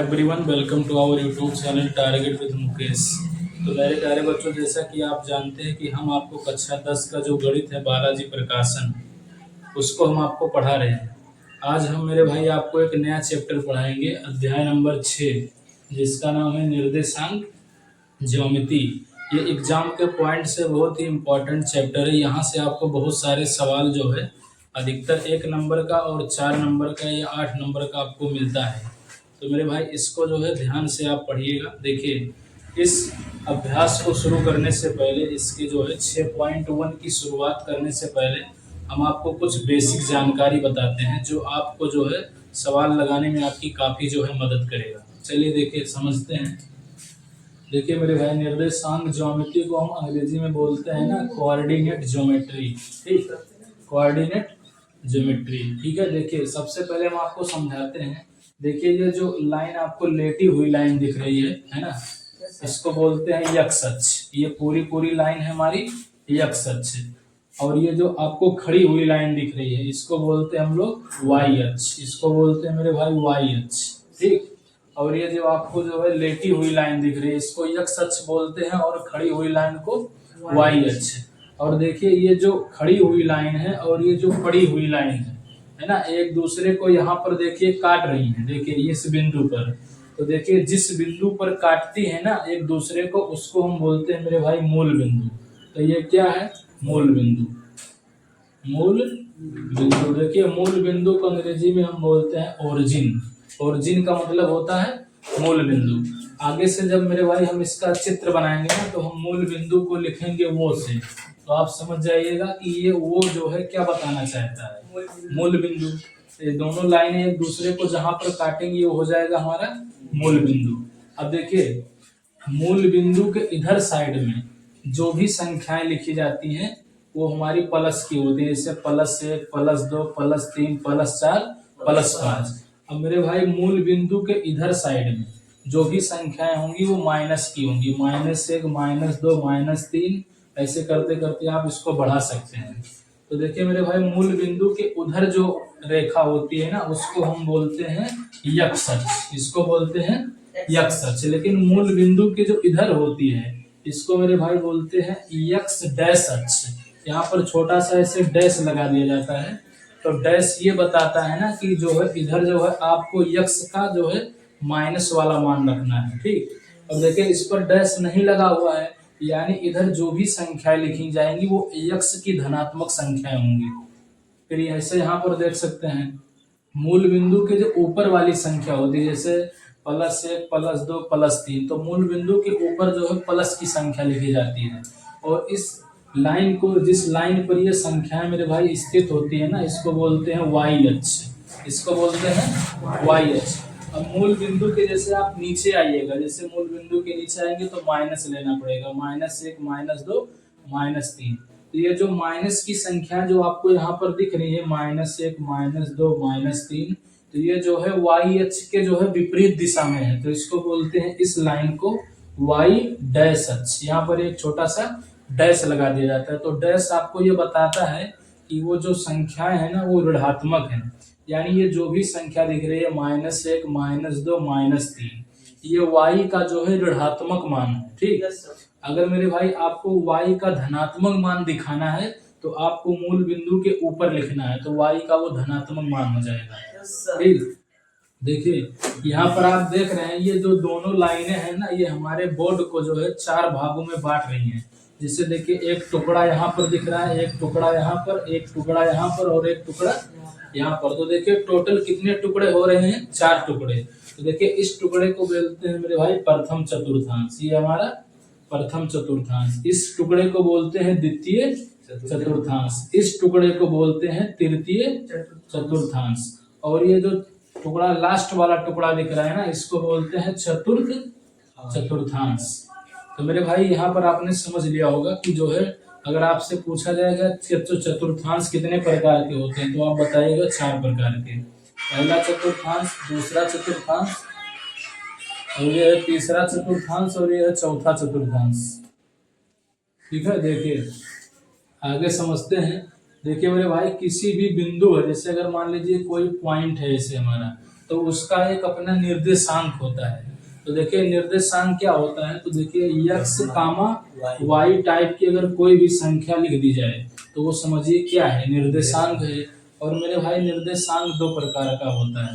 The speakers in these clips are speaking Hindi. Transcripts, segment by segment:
Everyone, welcome to our YouTube channel Target with Mukesh. तो मेरे प्यारे बच्चों, जैसा कि आप जानते हैं कि हम आपको कक्षा 10 का जो गणित है बालाजी प्रकाशन, उसको हम आपको पढ़ा रहे हैं। आज हम मेरे भाई आपको एक नया चैप्टर पढ़ाएंगे, अध्याय नंबर 6, जिसका नाम है निर्देशांक ज्योमेट्री। ये एग्जाम के पॉइंट से बहुत ही इम्पोर्टेंट चैप्टर है। यहाँ से आपको बहुत सारे सवाल जो है अधिकतर 1 नंबर का और 4 नंबर का या 8 नंबर का आपको मिलता है। तो मेरे भाई इसको जो है ध्यान से आप पढ़िएगा। देखिए, इस अभ्यास को शुरू करने से पहले, इसके जो है 6.1 की शुरुआत करने से पहले हम आपको कुछ बेसिक जानकारी बताते हैं, जो आपको जो है सवाल लगाने में आपकी काफ़ी जो है मदद करेगा। चलिए देखिए, समझते हैं। देखिए मेरे भाई, निर्देशांक ज्योमेट्री को हम अंग्रेजी में बोलते हैं ना कोऑर्डिनेट ज्योमेट्री। ठीक, कोऑर्डिनेट ज्योमेट्री। ठीक है, देखिए सबसे पहले हम आपको समझाते हैं। देखिए, ये जो लाइन आपको लेटी हुई लाइन दिख रही है ना, इसको बोलते हैं यक्ष अक्ष। ये पूरी लाइन है हमारी यक्ष अक्ष। और ये जो आपको खड़ी हुई लाइन दिख रही है, इसको बोलते हैं हम लोग वाई अक्ष। इसको बोलते हैं मेरे भाई वाई अक्ष। ठीक, और ये जो आपको जो है लेटी हुई लाइन दिख रही है, इसको यक्ष अक्ष बोलते हैं, और खड़ी हुई लाइन को वाई अक्ष। और देखिए, ये जो खड़ी हुई लाइन है और ये जो पड़ी हुई लाइन है ना, एक दूसरे को यहाँ पर देखिए काट रही है। देखिए इस बिंदु पर, तो देखिए जिस बिंदु पर काटती है ना एक दूसरे को, उसको हम बोलते हैं मेरे भाई मूल बिंदु। तो ये क्या है? मूल बिंदु। मूल बिंदु। देखिए, मूल बिंदु को अंग्रेजी में हम बोलते हैं ओरिजिन। ओरिजिन का मतलब होता है मूल बिंदु। आगे से जब मेरे भाई हम इसका चित्र बनाएंगे ना, तो हम मूल बिंदु को लिखेंगे वो से, तो आप समझ जाइएगा कि ये वो जो है क्या बताना चाहता है, मूल बिंदु। ये दोनों लाइनें एक दूसरे को जहां पर काटेंगी वो हो जाएगा हमारा मूल बिंदु। अब देखिए, मूल बिंदु के इधर साइड में जो भी संख्याएं लिखी जाती हैं वो हमारी प्लस की होती है, जैसे +1, +2, +3, +4, +5। अब मेरे भाई, मूल बिंदु के इधर साइड में जो भी संख्याएं होंगी वो माइनस की होंगी, -1, -2, -3, ऐसे करते करते आप इसको बढ़ा सकते हैं। तो देखिए मेरे भाई, मूल बिंदु के उधर जो रेखा होती है ना, उसको हम बोलते हैं यक्ष अक्ष। इसको बोलते हैं यक्ष अक्ष। लेकिन मूल बिंदु के जो इधर होती है, इसको मेरे भाई बोलते हैं यक्ष डैश अक्ष। यहाँ पर छोटा सा ऐसे डैश लगा दिया जाता है। तो डैश ये बताता है ना कि जो है इधर जो है आपको यक्ष का जो है माइनस वाला मान रखना है। ठीक, अब देखिए इस पर डैश नहीं लगा हुआ है, यानी इधर जो भी संख्याएं लिखी जाएंगी वो यक्ष की धनात्मक संख्याएं होंगी। फिर ऐसे यहाँ पर देख सकते हैं, मूल बिंदु के जो ऊपर वाली संख्या होती है, जैसे +1, +2, +3, तो मूल बिंदु के ऊपर जो है प्लस की संख्या लिखी जाती है। और इस लाइन को, जिस लाइन पर ये संख्याएं मेरे भाई स्थित होती है ना, इसको बोलते हैं वाई अक्ष। इसको बोलते हैं वाई अक्ष। अब मूल बिंदु के जैसे आप नीचे आइएगा, जैसे मूल बिंदु के नीचे आएंगे तो माइनस लेना पड़ेगा, -1, -2, -3। तो ये जो माइनस की संख्या जो आपको यहाँ पर दिख रही है, -1, -2, -3, तो ये जो है वाई अक्ष के जो है विपरीत दिशा में है। तो इसको बोलते हैं, इस लाइन को वाई डैश अक्ष। यहाँ पर एक छोटा सा डैश लगा दिया जाता है। तो डैश आपको ये बताता है कि वो जो संख्याएं है ना वो ऋणात्मक है, यानी ये जो भी संख्या दिख रही है -1, -2, -3, ये y का जो है ऋणात्मक मान है। ठीक, अगर मेरे भाई आपको y का धनात्मक मान दिखाना है तो आपको मूल बिंदु के ऊपर लिखना है, तो y का वो धनात्मक मान हो जाएगा। ठीक, देखिए यहाँ पर आप देख रहे हैं, ये जो दोनों लाइनें हैं ना, ये हमारे बोर्ड को जो है 4 भागों में बांट रही हैं। जिससे देखिए, एक टुकड़ा यहाँ पर दिख रहा है, एक टुकड़ा यहाँ पर, एक टुकड़ा यहाँ पर और एक टुकड़ा यहाँ पर। तो देखिए टोटल कितने टुकड़े हो रहे हैं? 4 टुकड़े। तो देखिए इस टुकड़े को बोलते हैं मेरे भाई प्रथम चतुर्थांश। ये हमारा प्रथम चतुर्थांश। इस टुकड़े को बोलते हैं द्वितीय चतुर्थांश। इस टुकड़े को बोलते हैं तृतीय चतुर्थांश। और ये जो टुकड़ा लास्ट वाला टुकड़ा दिख रहा है ना, इसको बोलते हैं चतुर्थ चतुर्थांश। तो मेरे भाई यहाँ पर आपने समझ लिया होगा कि जो है, अगर आपसे पूछा जाएगा चतुर्थांश कितने प्रकार के होते हैं, तो आप बताइएगा 4 प्रकार के। पहला चतुर्थांश, दूसरा चतुर्थांश, और ये है तीसरा चतुर्थांश, और ये है चौथा चतुर्थांश। ठीक है, देखिए आगे समझते हैं। देखिए मेरे भाई, किसी भी बिंदु है, जैसे अगर मान लीजिए कोई पॉइंट है, ऐसे हमारा तो उसका एक अपना निर्देशांक होता है। तो देखिए निर्देशांक क्या होता है, तो देखिए x कामा y टाइप की अगर कोई भी संख्या लिख दी जाए तो वो समझिए क्या है, निर्देशांक है। और मेरे भाई निर्देशांक दो प्रकार का होता है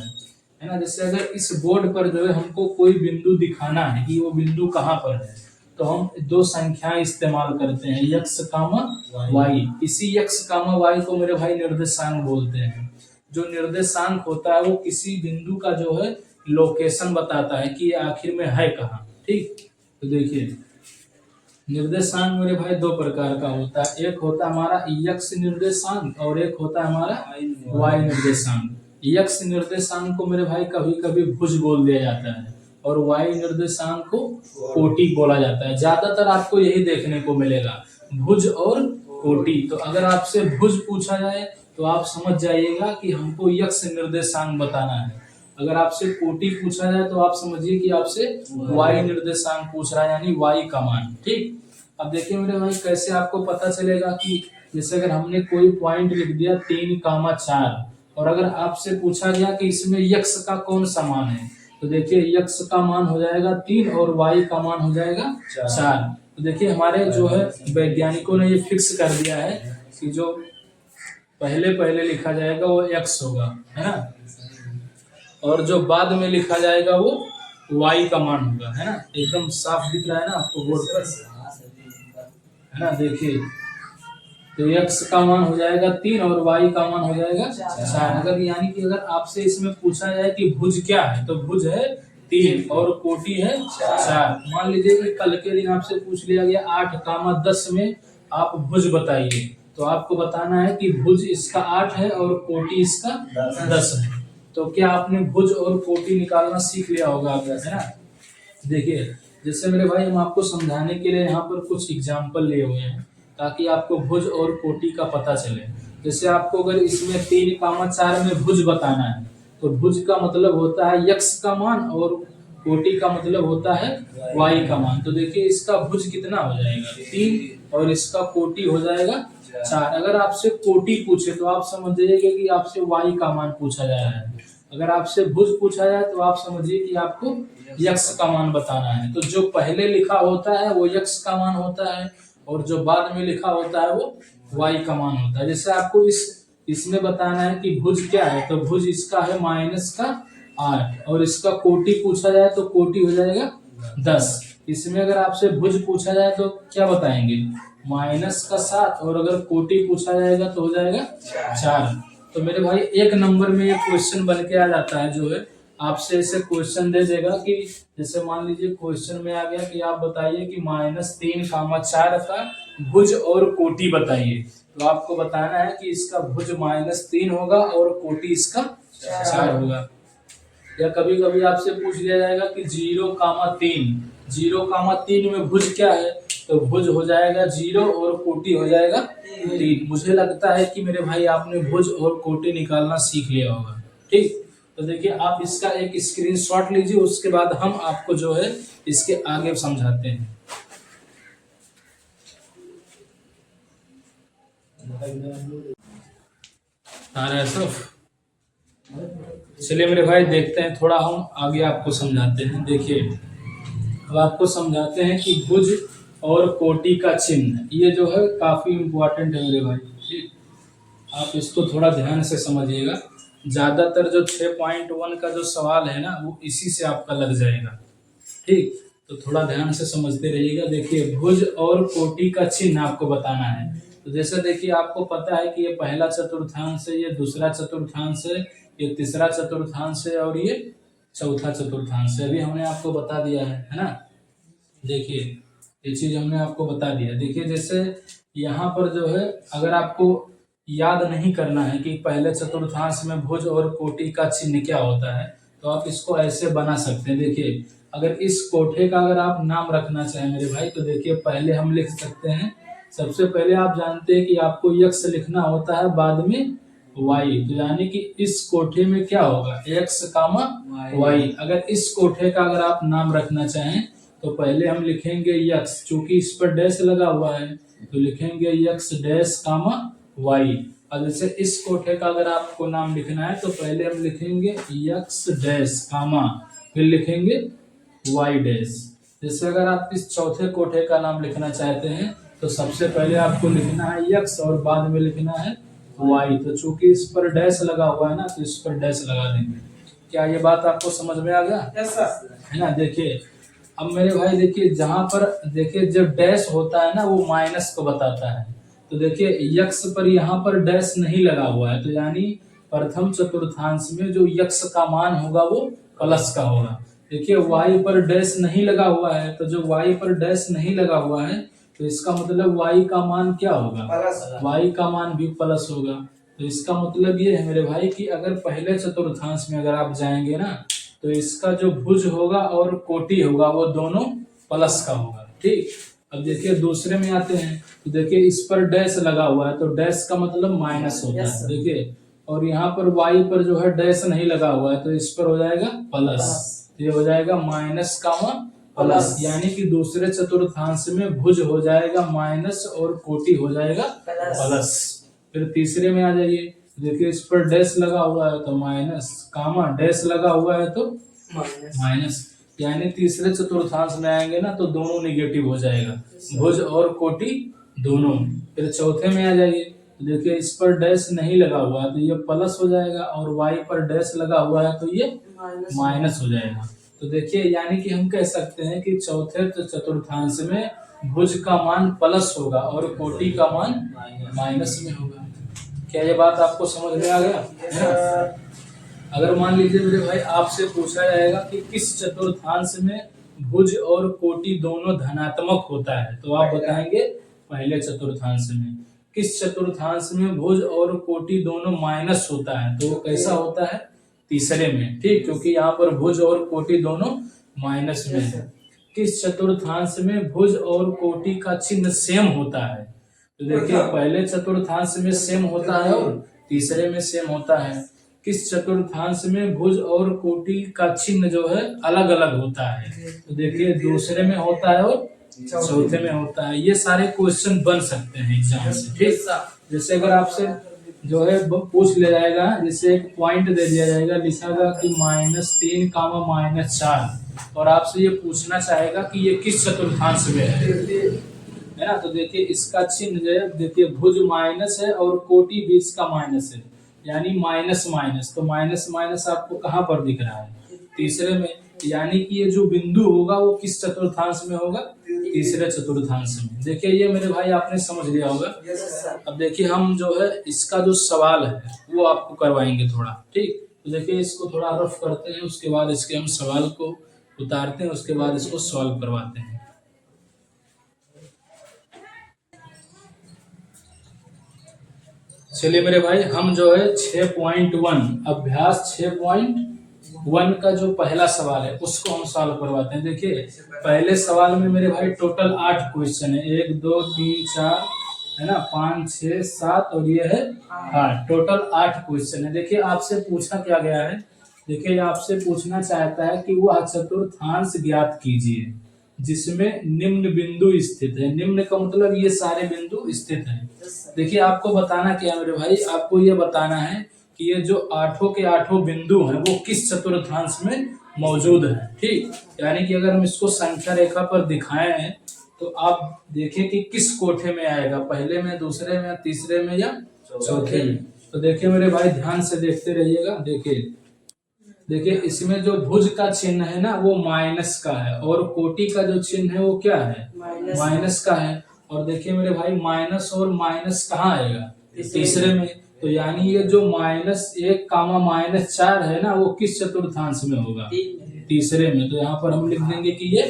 ना। जैसे अगर इस बोर्ड पर जो है हमको कोई बिंदु दिखाना है कि वो बिंदु कहाँ पर है, तो हम दो संख्याएं इस्तेमाल करते हैं, x कामा y। इसी x कामा y को मेरे भाई निर्देशांक बोलते हैं। जो निर्देशांक होता है वो किसी बिंदु का जो है लोकेशन बताता है कि आखिर में है कहाँ। ठीक, तो देखिए निर्देशांक मेरे भाई दो प्रकार का होता है, एक होता है हमारा x निर्देशांक और एक होता है हमारा y निर्देशांक। x निर्देशांक को मेरे भाई कभी कभी भुज बोल दिया जाता है और y निर्देशांक को कोटि बोला जाता है। ज्यादातर आपको यही देखने को मिलेगा, भुज और कोटि। तो अगर आपसे भुज पूछा जाए तो आप समझ जाइएगा कि हमको x निर्देशांक बताना है। अगर आपसे कोटि पूछा जाए तो आप समझिए कि आपसे y निर्देशांक पूछ रहा है, यानी y का मान। ठीक, अब देखिए मेरे भाई कैसे आपको पता चलेगा कि जैसे अगर हमने कोई पॉइंट लिख दिया 3,4 और अगर आपसे पूछा गया कि इसमें x का कौन सा मान है, तो देखिए x का मान हो जाएगा 3 और y का मान हो जाएगा 4। तो देखिए हमारे जो है वैज्ञानिकों ने ये फिक्स कर दिया है कि जो पहले पहले लिखा जाएगा वो x होगा, है ना, और जो बाद में लिखा जाएगा वो y का मान होगा, है ना। एकदम साफ दिख रहा है ना आपको बोर्ड पर, है ना। देखिए तो x का मान हो जाएगा 3 और y का मान हो जाएगा 4। अगर यानी कि अगर आपसे इसमें पूछा जाए कि भुज क्या है, तो भुज है 3 और कोटि है 4। मान लीजिए कि कल के दिन आपसे पूछ लिया गया 8,10 में आप भुज बताइए, तो आपको बताना है कि भुज इसका 8 है और कोटि इसका 10 है। तो क्या आपने भुज और कोटि निकालना सीख लिया होगा आप, है ना। देखिए जैसे मेरे भाई हम आपको समझाने के लिए यहाँ पर कुछ एग्जाम्पल लिए हुए हैं ताकि आपको भुज और कोटि का पता चले। जैसे आपको अगर इसमें 3,4 में भुज बताना है तो भुज का मतलब होता है x का मान और कोटि का मतलब होता है y का मान। तो देखिए इसका भुज कितना हो जाएगा 3 और इसका कोटि हो जाएगा 4। अगर आपसे कोटि पूछे तो आप समझ जाइएगा कि आपसे y का मान पूछा जा रहा है। अगर आपसे भुज पूछा जाए तो आप समझिए कि आपको x का मान बताना है। तो जो पहले लिखा होता है वो x का मान होता है और जो बाद में लिखा होता है वो y का मान होता है। जैसे आपको इसमें बताना है कि भुज क्या है, तो भुज इसका है -8 और इसका कोटि पूछा जाए तो कोटि हो जाएगा 10। इसमें अगर आपसे भुज पूछा जाए तो क्या बताएंगे, -7 और अगर कोटि पूछा जाएगा तो हो जाएगा 4। तो मेरे भाई एक नंबर में ये क्वेश्चन बन के आ जाता है, जो है आपसे ऐसे क्वेश्चन दे देगा कि जैसे मान लीजिए क्वेश्चन में आ गया कि आप बताइए कि -3,4 का भुज और कोटि बताइए। तो आपको बताना है कि इसका भुज -3 होगा और कोटि इसका 4 होगा। या कभी कभी आपसे पूछ लिया जाएगा कि 0,3 में भुज क्या है, तो भुज हो जाएगा 0 और कोटि हो जाएगा 3। मुझे लगता है कि मेरे भाई आपने भुज और कोटि निकालना सीख लिया होगा। ठीक, तो देखिए आप इसका एक स्क्रीनशॉट लीजिए, उसके बाद हम आपको जो है इसके आगे समझाते हैं। चलिए मेरे भाई देखते हैं, थोड़ा हम आगे आपको समझाते हैं। देखिए अब आपको समझाते हैं कि भुज और कोटि का चिन्ह, ये जो है काफी इम्पोर्टेंट है मेरे भाई। ठीक, आप इसको थोड़ा ध्यान से समझिएगा। ज्यादातर जो 6.1 का जो सवाल है ना वो इसी से आपका लग जाएगा। ठीक, तो थोड़ा ध्यान से समझते रहिएगा। देखिए भुज और कोटि का चिन्ह आपको बताना है। तो जैसे देखिए आपको पता है कि ये पहला चतुर्थांश है, ये दूसरा चतुर्थांश है, ये तीसरा चतुर्थांश है और ये चौथा चतुर्थांश है। अभी हमने आपको बता दिया है ना। देखिए ये चीज हमने आपको बता दिया। देखिए जैसे यहाँ पर जो है अगर आपको याद नहीं करना है कि पहले चतुर्थांश में भुज और कोटि का चिन्ह क्या होता है, तो आप इसको ऐसे बना सकते हैं। देखिए अगर इस कोठे का अगर आप नाम रखना चाहें मेरे भाई, तो देखिए पहले हम लिख सकते हैं, सबसे पहले आप जानते हैं कि आपको x लिखना होता है, बाद में y। तो यानी कि इस कोठे में क्या होगा, x, y। अगर इस कोठे का अगर आप नाम रखना चाहें तो पहले हम लिखेंगे x, चूंकि इस पर डैश लगा हुआ है तो लिखेंगे x डैश, y। अब जैसे इस कोठे का अगर आपको नाम लिखना है तो पहले हम लिखेंगे x डैश कामा, फिर लिखेंगे y डैश। जैसे अगर आप इस चौथे कोठे का नाम लिखना चाहते हैं तो सबसे पहले आपको लिखना है x और बाद में लिखना है y। तो चूंकि इस पर डैश लगा हुआ है ना तो इस पर डैश लगा देंगे। क्या ये बात आपको समझ में आ गया? Yes sir. है ना। देखिए अब मेरे भाई देखिए जहां पर देखिए जब डैश होता है ना वो माइनस को बताता है। तो देखिए यक्स पर यहाँ पर डैश नहीं लगा हुआ है तो यानी प्रथम चतुर्थांश में जो यक्स का मान होगा वो प्लस का होगा। देखिए y पर डैश नहीं लगा हुआ है तो जो y पर डैश नहीं लगा हुआ है तो इसका मतलब y का मान क्या होगा? y का मान भी प्लस होगा। तो इसका मतलब ये है मेरे भाई कि अगर पहले चतुर्थांश में अगर आप जाएंगे ना तो इसका जो भुज होगा और कोटि होगा वो दोनों प्लस का होगा। ठीक। अब देखिए दूसरे में आते हैं तो देखिए इस पर डैश लगा हुआ है तो डैश का मतलब माइनस होता है। देखिए और यहाँ पर y पर जो है डैश नहीं लगा हुआ है तो इस पर हो जाएगा प्लस। ये हो जाएगा माइनस कामा प्लस, यानी कि दूसरे चतुर्थांश में भुज हो जाएगा माइनस और कोटि हो जाएगा प्लस। फिर तीसरे में आ जाइए, देखिए इस पर डैश लगा हुआ है तो माइनस, कामा डैश लगा हुआ है तो माइनस, यानी तीसरे चतुर्थांश में आएंगे ना तो दोनों निगेटिव हो जाएगा, भुज और कोटि दोनों। फिर चौथे में आ जाइए, देखिए इस पर डैश नहीं लगा हुआ है तो ये प्लस हो जाएगा और y पर डैश लगा हुआ है तो ये माइनस हो जाएगा। तो देखिए यानी कि हम कह सकते हैं कि चौथे चतुर्थांश में भुज का मान प्लस होगा और कोटि का मान माइनस में होगा। क्या ये बात आपको समझ में आ गया? है ना। अगर मान लीजिए मेरे भाई आपसे पूछा जाएगा कि किस चतुर्थांश में भुज और कोटि दोनों धनात्मक होता है तो आप बताएंगे पहले चतुर्थांश में। किस चतुर्थांश में भुज और कोटि दोनों माइनस होता है तो वो कैसा होता है? तीसरे में। ठीक, क्योंकि यहाँ पर भुज और कोटि दोनों माइनस में है। किस चतुर्थांश में भुज और कोटि का चिन्ह सेम होता है तो देखिए पहले चतुर्थांश में सेम होता है और तीसरे में सेम होता है। किस चतुर्थांश में भुज और कोटि का चिन्ह जो है अलग अलग होता है तो देखिए दूसरे में होता है और चौथे में होता है। ये सारे क्वेश्चन बन सकते हैं एग्जाम से। ठीक, जैसे अगर आपसे जो है पूछ लिया जाएगा, जैसे एक पॉइंट दे दिया जाएगा, लिखा होगा कि -3 कामा -4 और आपसे ये पूछना चाहेगा कि ये किस चतुर्थांश में है ना। तो देखिए इसका चिन्ह जो है, देखिए भुज माइनस है और कोटि भी इसका माइनस है, यानी माइनस माइनस। तो माइनस माइनस आपको कहाँ पर दिख रहा है? तीसरे में। यानी कि ये जो बिंदु होगा वो किस चतुर्थांश में होगा? तीसरे चतुर्थांश में। देखिए ये मेरे भाई आपने समझ लिया होगा। अब देखिए हम जो है इसका जो सवाल है वो आपको करवाएंगे थोड़ा। ठीक, तो देखिए इसको थोड़ा रफ करते हैं, उसके बाद इसके हम सवाल को उतारते हैं, उसके बाद इसको सॉल्व करवाते हैं। चलिए मेरे भाई हम जो है 6.1 अभ्यास 6.1 का जो पहला सवाल है उसको हम सॉल्व करवाते हैं। देखिए पहले सवाल में मेरे भाई टोटल 8 क्वेश्चन है, 1 2 3 4 है ना, 5 6 7 और ये है 8, टोटल 8 क्वेश्चन है। देखिए आपसे पूछा क्या गया है, देखिए आपसे पूछना चाहता है कि वह चतुर्थांश ज्ञात कीजिए जिसमें निम्न बिंदु स्थित है। निम्न का मतलब ये सारे बिंदु स्थित हैं। देखिए आपको बताना क्या है मेरे भाई, आपको ये बताना है कि ये जो 8 के 8 बिंदु हैं वो किस चतुर्थांश में मौजूद है। ठीक, यानी कि अगर हम इसको संख्या रेखा पर दिखाएं हैं तो आप देखिए कि किस कोठे में आएगा, पहले में, दूसरे में, तीसरे में या चौथे में। तो देखिए मेरे भाई ध्यान से देखते रहिएगा। देखिए इसमें जो भुज का चिन्ह है ना वो माइनस का है और कोटि का जो चिन्ह है वो क्या है? माइनस का है। और देखिए मेरे भाई माइनस और माइनस कहाँ आएगा? तीसरे में। तो यानी ये जो -1 कामा -4 है ना वो किस चतुर्थांश में होगा? तीसरे में। तो यहाँ पर हम लिख देंगे कि ये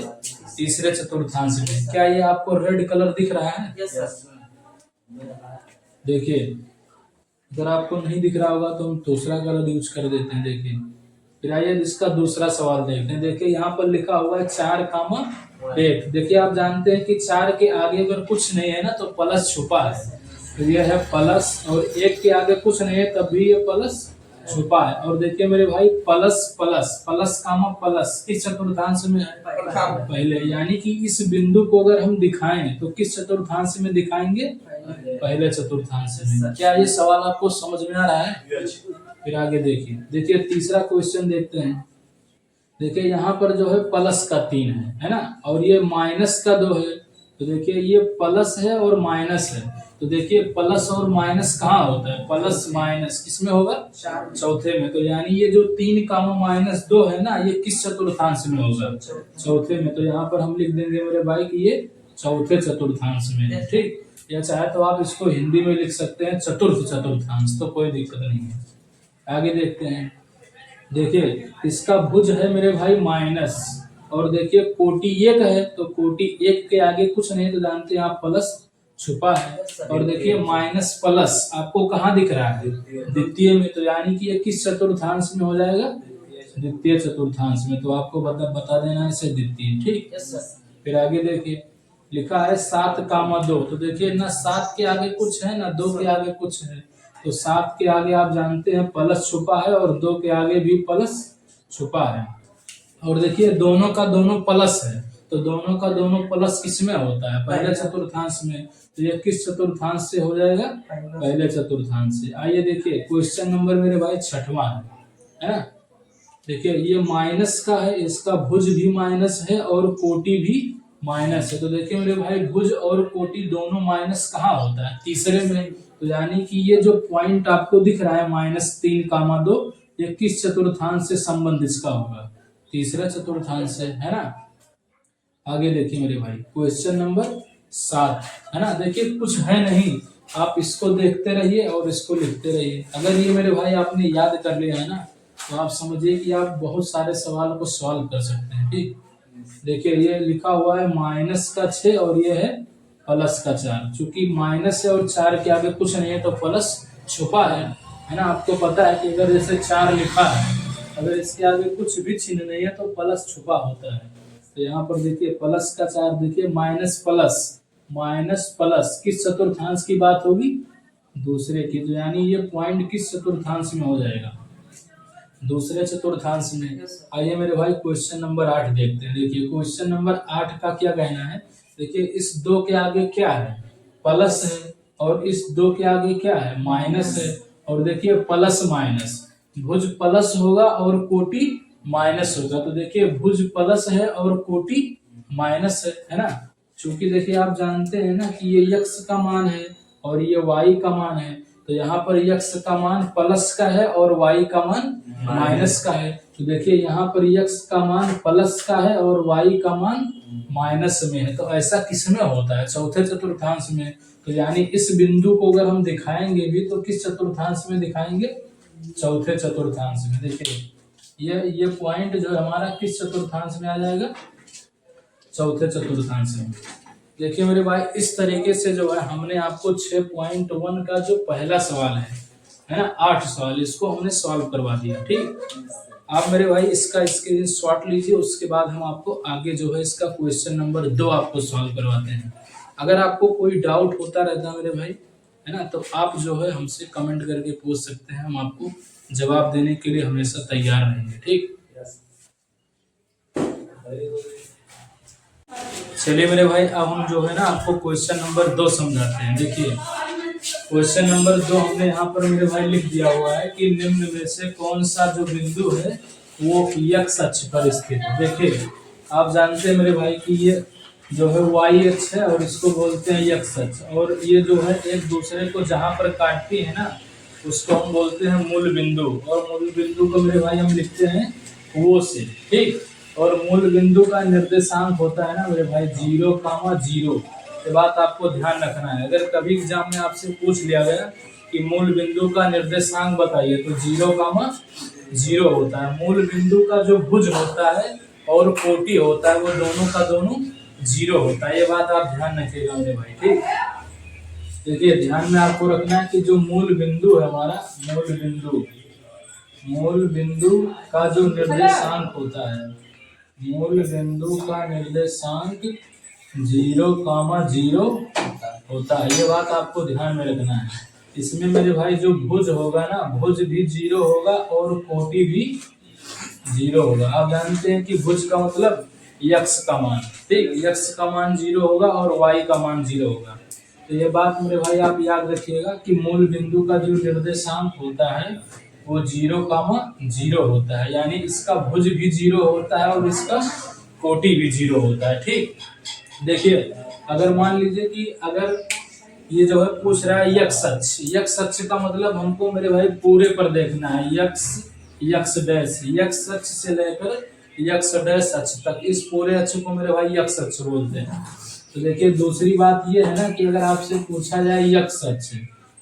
तीसरे चतुर्थांश में। क्या ये आपको रेड कलर दिख रहा है? देखिए अगर आपको नहीं दिख रहा होगा तो हम दूसरा कलर यूज कर देते हैं। देखिए फिर आइए इसका दूसरा सवाल देखते हैं। देखिए यहाँ पर लिखा हुआ है 4 कामा 1। देखिए आप जानते हैं कि 4 के आगे अगर कुछ नहीं है ना तो प्लस छुपा है, तो यह है प्लस, और 1 के आगे कुछ नहीं है तब भी ये प्लस छुपा है। और देखिए मेरे भाई प्लस प्लस प्लस कामा प्लस किस चतुर्थांश में है? पहले। यानी कि इस बिंदु को अगर हम दिखाएं तो किस चतुर्थांश में दिखाएंगे? पहले चतुर्थांश में। क्या ये सवाल आपको समझ में आ रहा है? फिर आगे देखिए तीसरा क्वेश्चन देखते हैं। देखिए यहाँ पर जो है प्लस का 3 है ना, और ये माइनस का 2 है। तो देखिए ये प्लस है और माइनस है, तो देखिए प्लस और माइनस कहाँ होता है? प्लस माइनस किसमें होगा? चौथे में। तो यानी ये जो 3 कामा माइनस 2 है ना, ये किस चतुर्थांश में होगा? चौथे में। तो यहाँ पर हम लिख देंगे मेरे भाई कि ये चौथे चतुर्थांश में है। ठीक, या चाहे तो आप इसको हिंदी में लिख सकते हैं चतुर्थ चतुर्थांश, तो कोई दिक्कत नहीं है। आगे देखते हैं। देखिए इसका भुज है मेरे भाई माइनस, और देखिए कोटि 1 है, तो कोटि 1 के आगे कुछ नहीं, तो जानते हैं आप प्लस छुपा है। और देखिए माइनस प्लस आपको कहाँ दिख रहा है? द्वितीय में। तो यानी कि ये किस चतुर्थांश में हो जाएगा? द्वितीय चतुर्थांश में। तो आपको बता देना है इसे द्वितीय। ठीक, फिर आगे देखिए लिखा है 7 कामा 2। तो देखिए ना 7 के आगे कुछ है ना 2 के आगे कुछ है, तो 7 के आगे आप जानते हैं प्लस छुपा है, और 2 के आगे भी प्लस छुपा है। और देखिए दोनों का दोनों प्लस है, तो दोनों का दोनों प्लस किसमें होता है? पहले चतुर्थांश में। तो ये किस चतुर्थांश से हो जाएगा? पहले चतुर्थांश से। आइए देखिए क्वेश्चन नंबर मेरे भाई 6वां है ना। देखिए ये माइनस का है, इसका भुज भी माइनस है और कोटि भी माइनस है। तो देखिए मेरे भाई भुज और कोटि दोनों माइनस कहाँ होता है? तीसरे में। तो यानी कि ये जो पॉइंट आपको दिख रहा है -3 कामा 2, ये किस चतुर्थांश से संबंध इसका होगा? तीसरा चतुर्थांश से, है ना। आगे देखिए मेरे भाई क्वेश्चन नंबर 7 है ना। देखिए कुछ है नहीं, आप इसको देखते रहिए और इसको लिखते रहिए। अगर ये मेरे भाई आपने याद कर लिया है ना, तो आप समझिए कि आप बहुत सारे सवाल को सॉल्व कर सकते हैं। ठीक, देखिए ये लिखा हुआ है -6 और ये है +4। चूंकि माइनस है और 4 के आगे कुछ नहीं है, तो प्लस छुपा है ना। आपको पता है कि अगर जैसे 4 लिखा है, अगर इसके आगे कुछ भी चिन्ह नहीं है तो प्लस छुपा होता है। तो यहाँ पर देखिए +4, देखिए माइनस प्लस किस चतुर्थांश की बात होगी? दूसरे की। तो यानी ये पॉइंट किस चतुर्थांश में हो जाएगा? दूसरे चतुर्थांश में। आइए मेरे भाई क्वेश्चन नंबर 8 देखते हैं। देखिए क्वेश्चन नंबर 8 का क्या कहना है? देखिए इस 2 के आगे क्या है? प्लस है, और इस 2 के आगे क्या है? माइनस है। और देखिए प्लस माइनस, भुज प्लस होगा और कोटि माइनस होगा। तो देखिए भुज प्लस है और कोटि माइनस है ना। चूंकि देखिए आप जानते हैं ना कि ये x का मान है और ये y का मान है, तो यहाँ पर x का मान प्लस का है और y का मान माइनस का है। तो देखिए यहाँ पर x का मान प्लस का है और y का मान माइनस में है। तो ऐसा किसमें होता है? चौथे चतुर्थांश में। तो यानी इस बिंदु को अगर हम दिखाएंगे भी तो किस चतुर्थांश में दिखाएंगे? चौथे चतुर्थांश में। देखिए ये पॉइंट जो है हमारा किस चतुर्थांश में आ जाएगा? चौथे चतुर्थांश में। देखिए मेरे भाई इस तरीके से जो है हमने आपको 6.1 का जो पहला सवाल है ना, 8 सवाल, इसको हमने सॉल्व करवा दिया। ठीक, आप मेरे भाई इसका स्क्रीनशॉट लीजिए, उसके बाद हम आपको आगे जो है इसका क्वेश्चन नंबर 2 आपको सॉल्व करवाते हैं। अगर आपको कोई डाउट होता रहता है मेरे भाई, है ना, तो आप जो है हमसे कमेंट करके पूछ सकते हैं, हम आपको जवाब देने के लिए हमेशा तैयार रहेंगे। ठीक, चलिए मेरे भाई अब हम जो है ना आपको क्वेश्चन नंबर 2 समझाते हैं। देखिए क्वेश्चन नंबर 2 हमने यहाँ पर मेरे भाई लिख दिया हुआ है कि निम्न में से कौन सा जो बिंदु है वो x अक्ष पर स्थित है। देखिए आप जानते हैं मेरे भाई कि ये जो है y अक्ष है और इसको बोलते हैं x अक्ष, और ये जो है एक दूसरे को जहाँ पर काटती है ना उसको हम बोलते हैं मूल बिंदु, और मूल बिंदु को मेरे भाई हम लिखते हैं O से। ठीक, और मूल बिंदु का निर्देशांक होता है ना मेरे भाई 0,0। ये बात आपको ध्यान रखना है। अगर कभी एग्जाम में आपसे पूछ लिया गया कि मूल बिंदु का निर्देशांक बताइए, तो 0,0 होता है। मूल बिंदु का जो भुज होता है और कोटि होता है वो दोनों का दोनों 0 होता है। ये बात आप ध्यान रखिएगा मेरे भाई। ठीक, देखिए ध्यान में आपको रखना है कि जो मूल बिंदु है हमारा, मूल बिंदु का जो निर्देशांक होता है, मूल बिंदु का निर्देशांक 0,0 होता है। ये बात आपको ध्यान में रखना है। इसमें मेरे भाई जो भुज होगा ना, भुज भी 0 होगा और कोटि भी 0 होगा। आप जानते हैं कि भुज का मतलब यक्स का मान, ठीक, यक्स का मान 0 होगा और वाई का मान 0 होगा। तो ये बात मेरे भाई आप याद रखिएगा कि मूल बिंदु का जो निर्देशांक होता है वो 0, होता है, यानी इसका भुज भी 0 होता है और इसका कोटि भी 0 होता है, ठीक। देखिए, अगर मान लीजिए कि अगर ये जो है पूछ रहा है यक्स अक्ष, यक्स अक्ष का मतलब हमको मेरे भाई पूरे पर देखना है, यक्स यक्स डैश, यक्स अक्ष से लेकर यक्स डैश अक्ष तक, इस पूरे अक्ष को मेरे भाई यक्स अक्ष बोलते हैं। तो देखिए दूसरी बात ये है ना कि अगर आपसे पूछा जाए यक्स अक्ष,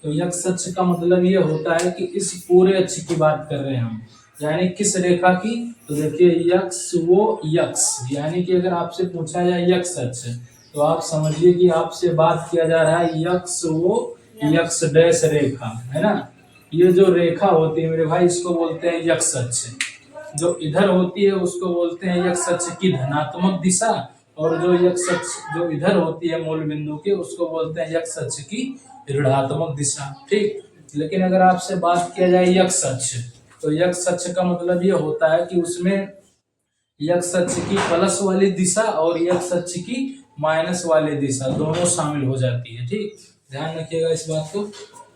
तो यक्स अक्ष का मतलब ये होता है कि इस पूरे अक्ष की बात कर रहे हैं हम, यानी किस रेखा की। तो देखिए यक्स वो यक्स, यानी कि अगर आपसे पूछा जाए यक्स अक्ष, तो आप समझिए कि आपसे बात किया जा रहा है यक्स वो यक्स डैश रेखा, है ना। ये जो रेखा होती है मेरे भाई इसको बोलते हैं यक्स अक्ष, जो इधर होती है उसको बोलते हैं यक्स अक्ष की धनात्मक दिशा, और जो यक्स अक्ष जो इधर होती है मूल बिंदु के उसको बोलते हैं यक्स अक्ष की ऋणात्मक दिशा, ठीक। लेकिन अगर आपसे बात किया जाए यक्स अक्ष, तो यक्स अक्ष का मतलब ये होता है कि उसमें यक्स अक्ष की प्लस वाली दिशा और यक्स अक्ष की माइनस वाली दिशा दोनों शामिल हो जाती है, ठीक। ध्यान रखिएगा इस बात को।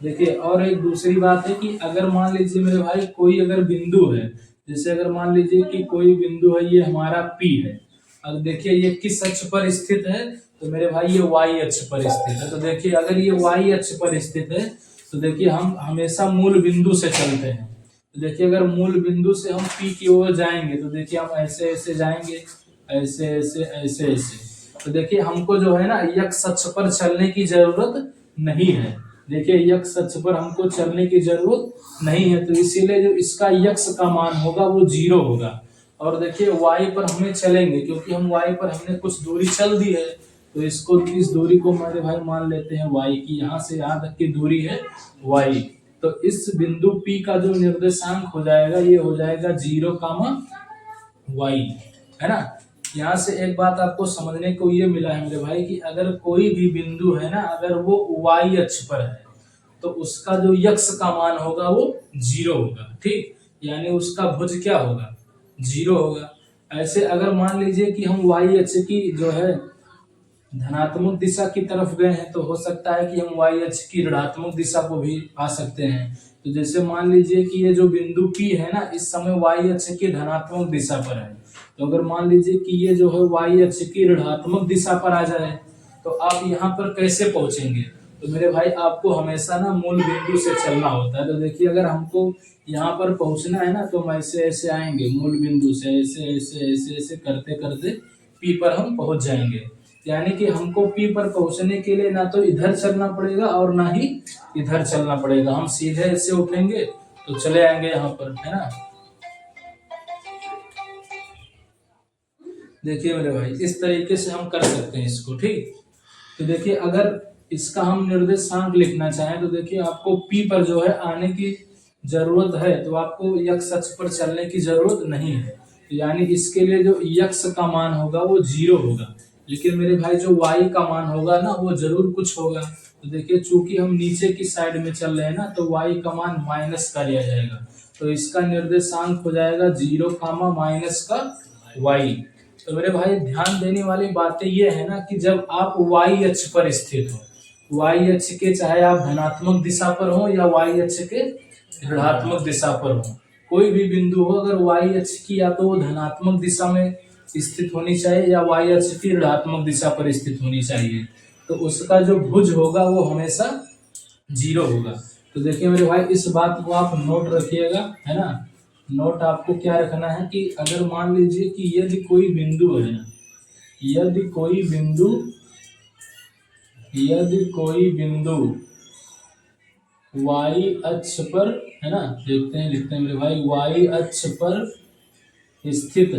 देखिए और एक दूसरी बात है कि अगर मान लीजिए मेरे भाई कोई अगर बिंदु है, जैसे अगर मान लीजिए कि कोई बिंदु है, ये हमारा P है। अब देखिए ये किस अक्ष पर स्थित है, तो मेरे भाई ये y अक्ष पर स्थित है। तो देखिए अगर ये y अक्ष पर स्थित है तो देखिए हम हमेशा मूल बिंदु से चलते हैं। तो देखिए अगर मूल बिंदु से हम P की ओर जाएंगे तो देखिए हम ऐसे ऐसे जाएंगे, ऐसे ऐसे ऐसे ऐसे। तो देखिए हमको जो है ना यक्स अक्ष पर चलने की जरूरत नहीं है। देखिए यक्स अक्ष पर हमको चलने की जरूरत नहीं है, तो इसीलिए जो इसका यक्स का मान होगा वो 0 होगा। और देखिए y पर हमें चलेंगे, क्योंकि हम y पर हमने कुछ दूरी चल दी है, तो इसको इस दूरी को मेरे भाई मान लेते हैं y की, यहाँ से यहाँ तक की दूरी है y। तो इस बिंदु P का जो निर्देशांक हो जाएगा ये हो जाएगा 0, y, है ना। यहाँ से एक बात आपको समझने को ये मिला है मेरे भाई कि अगर कोई भी बिंदु है ना, अगर वो y अक्ष पर है तो उसका जो यक्स का मान होगा वो 0 होगा, ठीक। यानी उसका भुज क्या होगा, 0 होगा। ऐसे अगर मान लीजिए कि हम y अक्ष की जो है धनात्मक दिशा की तरफ गए हैं, तो हो सकता है कि हम y अक्ष की ऋणात्मक दिशा को भी पा सकते हैं। तो जैसे मान लीजिए कि ये जो बिंदु P है ना इस समय y अक्ष की धनात्मक दिशा पर है, तो अगर मान लीजिए कि ये जो है y अक्ष की ऋणात्मक दिशा पर आ जाए तो आप यहाँ पर कैसे पहुंचेंगे। तो मेरे भाई आपको हमेशा ना मूल बिंदु से चलना होता है। तो देखिए अगर हमको यहाँ पर पहुंचना है ना तो हम ऐसे ऐसे आएंगे, मूल बिंदु से ऐसे ऐसे ऐसे ऐसे करते करते P पर हम पहुंच जाएंगे। यानी कि हमको P पर पहुंचने के लिए ना तो इधर चलना पड़ेगा और ना ही इधर चलना पड़ेगा, हम सीधे ऐसे उठेंगे तो चले आएंगे यहाँ पर, है ना। देखिए मेरे भाई इस तरीके से हम कर सकते हैं इसको, ठीक। तो देखिए अगर इसका हम निर्देशांक लिखना चाहें तो देखिए आपको P पर जो है आने की जरूरत है, तो आपको यक्स अक्ष पर चलने की जरूरत नहीं है। यानी इसके लिए जो यक्स का मान होगा वो 0 होगा, लेकिन मेरे भाई जो y का मान होगा ना वो जरूर कुछ होगा। तो देखिए चूंकि हम नीचे की साइड में चल रहे हैं ना तो y का मान माइनस का लिया जाएगा, तो इसका निर्देशांक हो जाएगा 0, माइनस का y। तो मेरे भाई ध्यान देने वाली बातें ये है ना कि जब आप y अक्ष पर स्थित हो, y अक्ष के चाहे आप धनात्मक दिशा पर हो या y अक्ष के ऋणात्मक दिशा पर हो, कोई भी बिंदु हो अगर y अक्ष की या तो वो धनात्मक दिशा में स्थित होनी चाहिए या y अक्ष की ऋणात्मक दिशा पर स्थित होनी चाहिए, तो उसका जो भुज होगा वो हमेशा 0 होगा। तो देखिए मेरे भाई इस बात को आप नोट रखिएगा, है ना। नोट आपको क्या रखना है कि अगर मान लीजिए कि यदि कोई बिंदु है ना, यदि कोई बिंदु y अक्ष पर, है ना, लिखते हैं मेरे भाई y अक्ष पर स्थित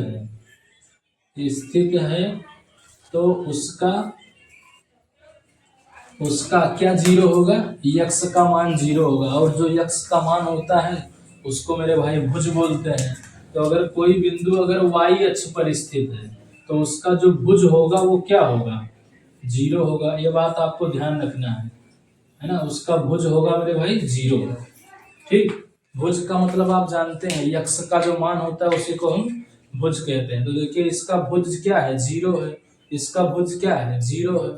है तो उसका क्या 0 होगा, यक्स का मान 0 होगा। और जो यक्स का मान होता है उसको मेरे भाई भुज बोलते हैं। तो अगर कोई बिंदु अगर y अक्ष पर स्थित है तो उसका जो भुज होगा वो क्या होगा, 0 होगा। ये बात आपको ध्यान रखना है। है ना, उसका भुज होगा मेरे भाई 0। ठीक, भुज का मतलब आप जानते हैं, यक्ष का जो मान होता है उसी को हम भुज कहते हैं। तो देखिए इसका भुज क्या है, 0 है। इसका भुज क्या है, 0 है।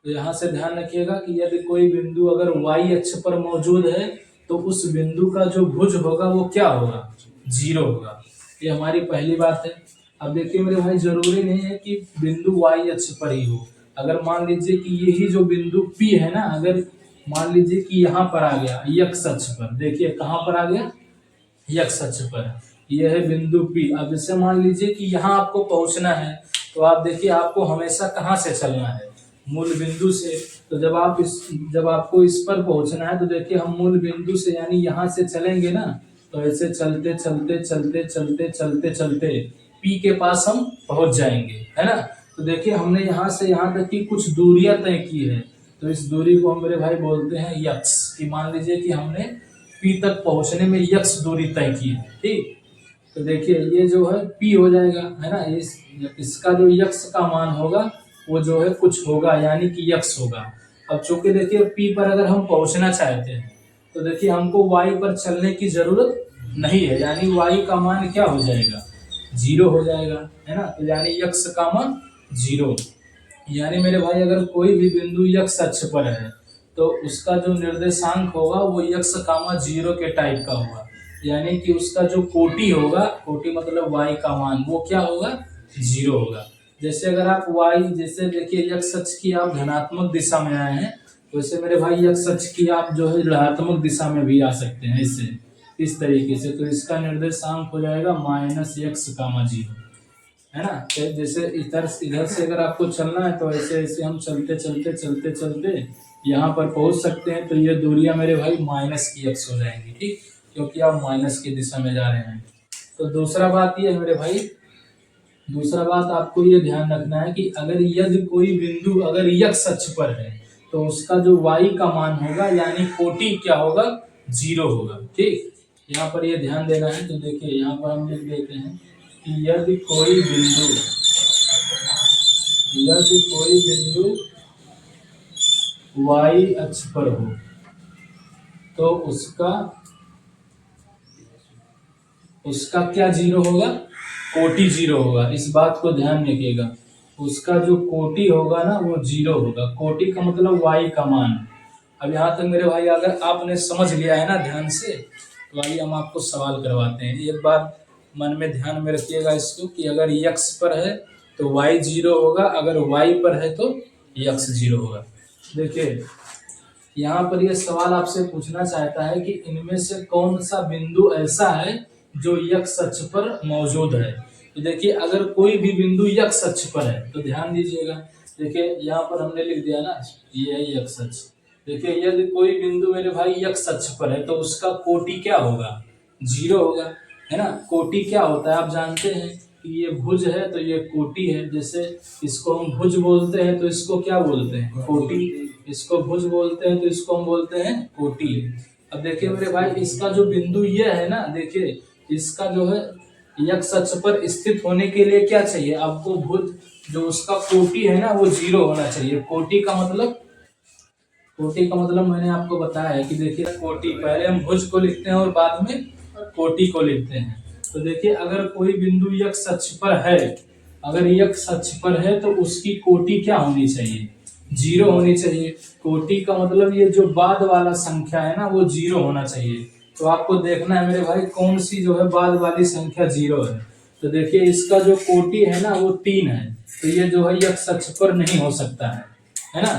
तो यहाँ से ध्यान रखिएगा कि यदि कोई बिंदु अगर y अक्ष पर मौजूद है तो उस बिंदु का जो भुज होगा वो क्या होगा, 0 होगा। ये हमारी पहली बात है। अब देखिए मेरे भाई, जरूरी नहीं है कि बिंदु y अक्ष पर ही हो। अगर मान लीजिए कि यही जो बिंदु P है ना, अगर मान लीजिए कि यहाँ पर आ गया x अक्ष पर, देखिए कहाँ पर आ गया, x अक्ष पर, यह है बिंदु P। अब जैसे मान लीजिए कि यहाँ आपको पहुंचना है, तो आप देखिए आपको हमेशा कहाँ से चलना है, मूल बिंदु से। तो जब आपको इस पर पहुंचना है तो देखिए हम मूल बिंदु से यानी यहाँ से चलेंगे ना, तो ऐसे चलते चलते चलते चलते चलते चलते P के पास हम पहुंच जाएंगे, है ना। तो देखिए हमने यहाँ से यहाँ तक की कुछ दूरियां तय की है, तो इस दूरी को हम मेरे भाई बोलते हैं यक्स। कि मान लीजिए कि हमने P तक पहुंचने में यक्स दूरी तय की है, ठीक। तो देखिए ये जो है P हो जाएगा, है ना। इसका जो यक्स का मान होगा वो जो है कुछ होगा, यानी कि यक्स होगा। अब चूंकि देखिए P पर अगर हम पहुंचना चाहते हैं तो देखिए हमको Y पर चलने की जरूरत नहीं है, यानी Y का मान क्या हो जाएगा, 0 हो जाएगा, है ना। तो यानी यक्स का मान 0। यानी मेरे भाई अगर कोई भी बिंदु यक्स अक्ष पर है तो उसका जो निर्देशांक होगा वो यक्स कामा 0 के टाइप का होगा। यानी कि उसका जो कोटि होगा, कोटि मतलब y का मान, वो क्या होगा, 0 होगा। जैसे अगर आप y, जैसे देखिए यक्स अक्ष की आप धनात्मक दिशा में आए हैं, वैसे मेरे भाई यक्स अक्ष की आप जो है ऋणात्मक दिशा में भी आ सकते हैं, इससे इस तरीके से। तो इसका निर्देशांक हो जाएगा -x, 0, है ना। जैसे इधर से अगर आपको चलना है तो ऐसे ऐसे हम चलते चलते चलते चलते यहाँ पर पहुंच सकते हैं। तो ये दूरियां मेरे भाई -x हो जाएंगी, ठीक, क्योंकि आप माइनस की दिशा में जा रहे हैं। तो दूसरा बात ये है मेरे भाई, दूसरा बात आपको ये ध्यान रखना है कि अगर यदि कोई बिंदु अगर x अक्ष पर है तो उसका जो y का मान होगा यानी कोटि क्या होगा, 0 होगा, ठीक। यहाँ पर ये ध्यान देना है। तो देखिए यहाँ पर हम लिख देते हैं कि यदि कोई बिंदु y अक्ष पर हो तो उसका क्या 0 होगा, कोटि 0 होगा। इस बात को ध्यान रखिएगा, उसका जो कोटि होगा ना वो 0 होगा। कोटि का मतलब y का मान। अब यहाँ तक मेरे भाई अगर आपने समझ लिया है ना ध्यान से, तो आइए हम आपको सवाल करवाते हैं। एक बात मन में ध्यान में रखिएगा इसको कि अगर x पर है तो y 0 होगा, अगर y पर है तो x 0 होगा। देखिए यहाँ पर यह सवाल आपसे पूछना चाहता है कि इनमें से कौन सा बिंदु ऐसा है जो x अक्ष पर मौजूद है। तो देखिए अगर कोई भी बिंदु x अक्ष पर है तो ध्यान दीजिएगा, देखिए यहाँ पर हमने लिख दिया ना, ये है x अक्ष। देखिए यदि कोई बिंदु मेरे भाई x अक्ष पर है तो उसका कोटि क्या होगा, 0 होगा, है ना। कोटि क्या होता है आप जानते हैं कि ये भुज है तो ये कोटि है। जैसे इसको हम भुज बोलते हैं तो इसको क्या बोलते हैं, कोटि। इसको भुज बोलते हैं तो इसको हम बोलते हैं कोटि। अब देखिए मेरे भाई इसका जो बिंदु ये है ना, देखिए इसका जो है x अक्ष पर स्थित होने के लिए क्या चाहिए आपको, भुज जो उसका कोटि है ना वो 0 होना चाहिए। कोटि का मतलब मैंने आपको बताया है कि देखिए कोटि, पहले हम भुज को लिखते हैं और बाद में कोटि को लिखते हैं। तो देखिए अगर कोई बिंदु x अक्ष पर है, अगर x अक्ष पर है तो उसकी कोटि क्या होनी चाहिए, 0 होनी चाहिए। कोटि का मतलब ये जो बाद वाला संख्या है ना वो 0 होना चाहिए। तो आपको देखना है मेरे भाई कौन सी जो है बाद वाली संख्या 0 है। तो देखिए इसका जो कोटि है ना वो 3 है, तो ये जो है x अक्ष पर नहीं हो सकता है ना।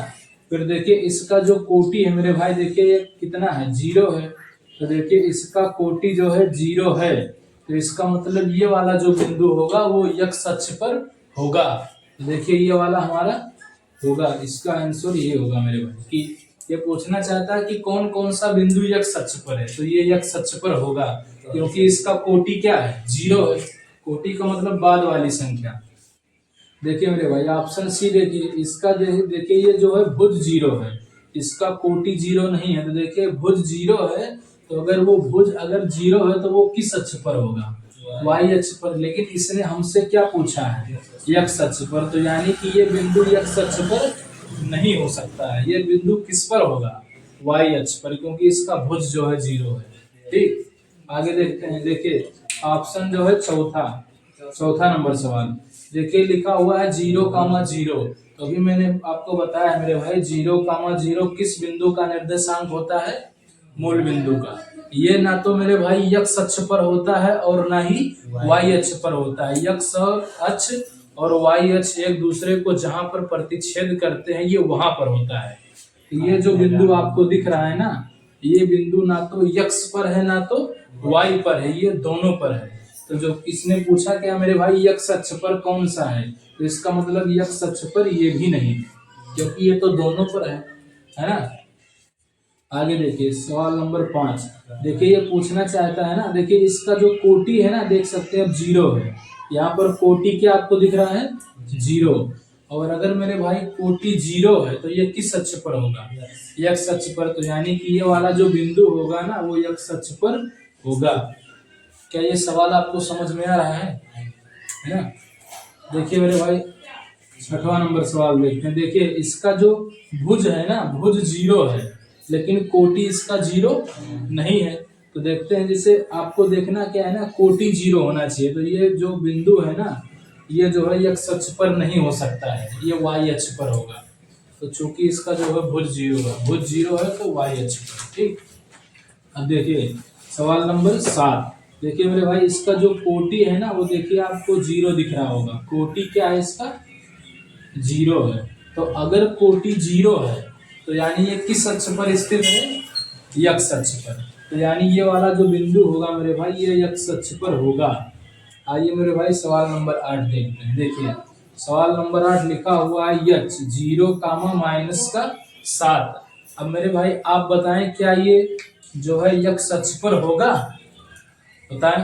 फिर देखिए इसका जो कोटि है मेरे भाई, देखिए ये कितना है, 0 है। तो देखिए इसका कोटि जो है 0 है, तो इसका मतलब ये वाला जो बिंदु होगा वो x अक्ष पर होगा। तो देखिए ये वाला हमारा होगा, इसका आंसर ये होगा मेरे भाई। कि ये पूछना चाहता है कि कौन कौन सा बिंदु x अक्ष पर है, तो ये x अक्ष पर होगा क्योंकि इसका कोटि क्या है, 0 है। कोटि का मतलब बाद वाली संख्या। देखिए मेरे भाई ऑप्शन सी देखिए, इसका देखिए ये जो है भुज 0 है, इसका कोटि 0 नहीं है। तो देखिए भुज 0 है, तो अगर वो भुज अगर 0 है तो वो किस अक्ष पर होगा, y अक्ष पर। लेकिन इसने हमसे क्या पूछा है, x अक्ष पर। तो यानी कि ये बिंदु x अक्ष पर नहीं हो सकता है। ये बिंदु किस पर होगा, वाई अक्ष पर, क्योंकि इसका भुज जो है 0 है। ठीक, आगे देखते हैं। देखिए ऑप्शन जो है चौथा नंबर सवाल, देखिए लिखा हुआ है 0,0। तो अभी मैंने आपको बताया मेरे भाई 0,0 किस बिंदु का निर्देशांक होता है? मूल बिंदु का। ये ना तो मेरे भाई x अक्ष पर होता है और ना ही y अक्ष पर होता है। x अक्ष और y अक्ष एक दूसरे को जहां पर प्रतिच्छेद करते हैं ये वहां पर होता है। तो ये जो बिंदु आपको दिख रहा है ना, ये बिंदु ना तो x पर है ना तो y पर है, ये दोनों पर है। तो जो इसने पूछा क्या मेरे भाई x अक्ष पर कौन सा है, तो इसका मतलब x अक्ष पर ये भी नहीं, क्योंकि ये तो दोनों पर है ना। आगे देखिए सवाल नंबर 5। देखिए ये पूछना चाहता है ना, देखिए इसका जो कोटि है ना, देख सकते हैं अब 0 है। यहाँ पर कोटि क्या आपको दिख रहा है? 0। और अगर मेरे भाई कोटि 0 है तो ये किस अक्ष पर होगा? x अक्ष पर। तो यानी कि ये वाला जो बिंदु होगा ना वो x अक्ष पर होगा। क्या ये सवाल आपको समझ में आ रहा है ना? देखिए मेरे भाई 6वां नंबर सवाल देखते हैं। देखिए इसका जो भुज है ना, भुज 0 है, लेकिन कोटि इसका 0 नहीं है। तो देखते हैं, जैसे आपको देखना क्या है ना, कोटि 0 होना चाहिए। तो ये जो बिंदु है ना, ये जो है x अक्ष पर नहीं हो सकता है, ये y अक्ष पर होगा। तो चूंकि इसका जो है भुज 0 है, भुज 0 है तो y अक्ष पर। ठीक, अब देखिए सवाल नंबर 7। देखिए मेरे भाई इसका जो कोटि है ना वो देखिए आपको 0 दिख रहा होगा। कोटि क्या है इसका? 0 है। तो अगर कोटि 0 है तो यानी ये किस अक्ष पर स्थित है? x अक्ष पर। तो यानी ये वाला जो बिंदु होगा मेरे भाई ये x अक्ष पर होगा। आइए मेरे भाई सवाल नंबर 8 देखते हैं। देखिए सवाल नंबर 8 लिखा हुआ है h 0, -7। अब मेरे भाई आप बताएं क्या ये जो है x अक्ष पर होगा? बताएं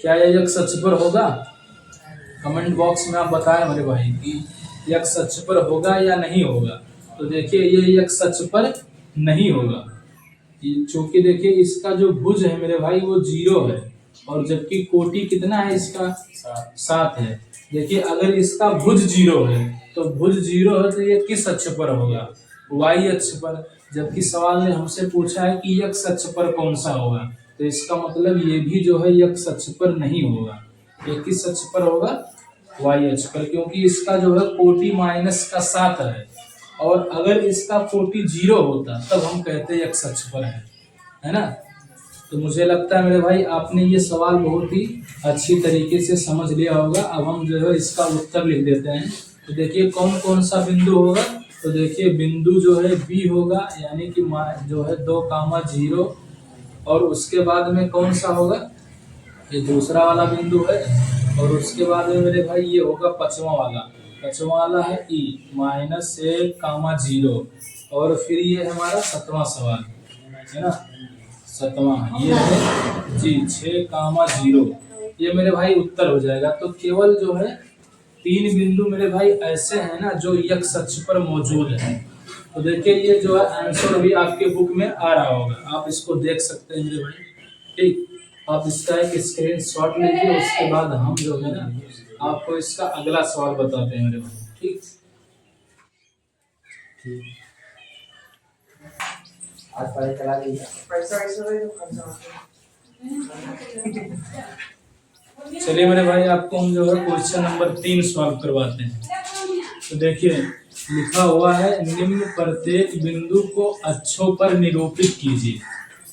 क्या ये x अक्ष पर होगा? कमेंट बॉक्स में आप बताएं मेरे भाई कि x अक्ष पर होगा या नहीं होगा। तो देखिए ये x अक्ष पर नहीं होगा, क्योंकि देखिए इसका जो भुज है मेरे भाई वो 0 है, और जबकि कोटि कितना है इसका? 7 है। देखिए अगर इसका भुज 0 है तो भुज 0 है तो ये किस अक्ष पर होगा? y अक्ष पर। जबकि सवाल ने हमसे पूछा है कि x अक्ष पर कौन सा होगा, तो इसका मतलब ये भी जो है x अक्ष पर नहीं होगा। ये किस अक्ष पर होगा? y अक्ष पर, क्योंकि इसका जो है कोटि -7 है, और अगर इसका कोटि 0 होता तब हम कहते हैं x अक्ष पर है ना। तो मुझे लगता है मेरे भाई आपने ये सवाल बहुत ही अच्छी तरीके से समझ लिया होगा। अब हम जो है इसका उत्तर लिख देते हैं। तो देखिए कौन कौन सा बिंदु होगा? तो देखिए बिंदु जो है B होगा, यानी कि जो है 2,0, और उसके बाद में कौन सा होगा? ये दूसरा वाला बिंदु है, और उसके बाद में मेरे भाई ये होगा पांचवा वाला है E -1,0, और फिर ये हमारा 7वां सवाल है ना, 7वां ये है जी 6,0। ये मेरे भाई उत्तर हो जाएगा। तो केवल जो है 3 बिंदु मेरे भाई ऐसे हैं ना जो x अक्ष पर मौजूद है। तो देखिए ये जो है आंसर अभी आपके बुक में आ रहा होगा, आप इसको देख सकते हैं मेरे भाई। ठीक, आप इसका एक स्क्रीनशॉट लीजिए, उसके बाद हम जो है ना आपको इसका अगला सवाल बताते हैं मेरे भाई। ठीक, आज पढ़ाई चला गई। चलिए मेरे भाई आपको हम जो है क्वेश्चन नंबर 3 सॉल्व करवाते हैं। तो देखिए लिखा हुआ है निम्न प्रत्येक बिंदु को अक्षों पर निरूपित कीजिए।